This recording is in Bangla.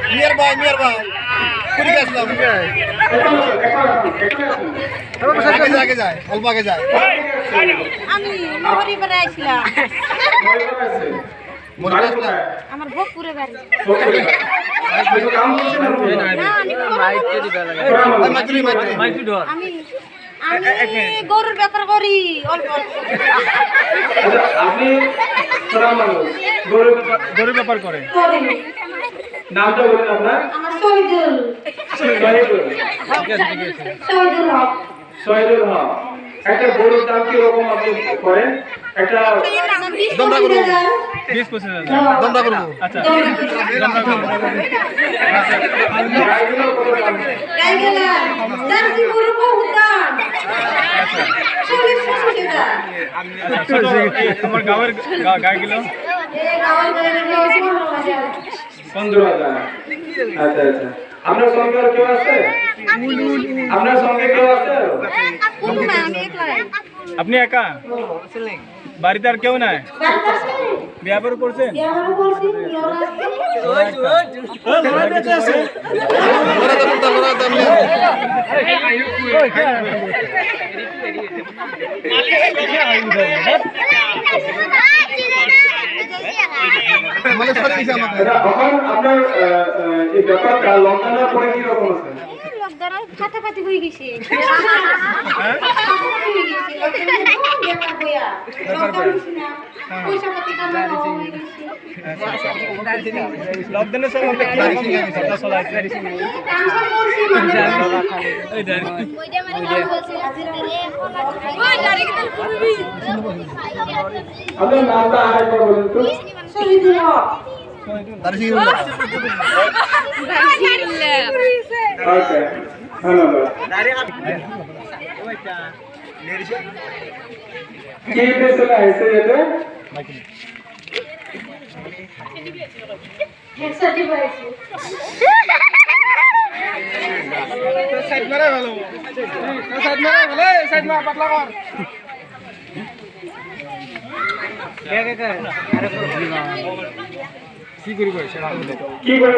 মিয়ার ভাই কুড়ি গেছিলাম আগে যায় অল্প আগে যায় আমি মহরিপাড়া আইছিলাম আমার ভোগপুরে বাড়ি আমি গরুর ব্যাপার করি অল্প আপনি গরুর ব্যাপার করেন নামটা বলেন আপনার আমার শহীদুল শহীদুল হক একটা গরুর দাম কি রকম আপনি করেন একটা দমরা করবো 20-25,000 দমরা করবো আচ্ছা তোমার গাঁয়ের গাইগুলো 15,000 আচ্ছা আচ্ছা আপনার সঙ্গে আর কেউ আছে আপনার সঙ্গে কেউ আছে আপনি একা বাড়িতে আর কেউ নাই বিয়াবার করছেন আপনার এই ব্যাপারটা লকডাউনের পরে কি রকম আছে খাতাপাতি হয়ে গেছে লকডাউনের সময় আপনার নামটা আরেকবার বলুন তো ওকে কি দেশে আছে এটা সাইড মারা ভালো সাইড মারা পাতলা কর কি করি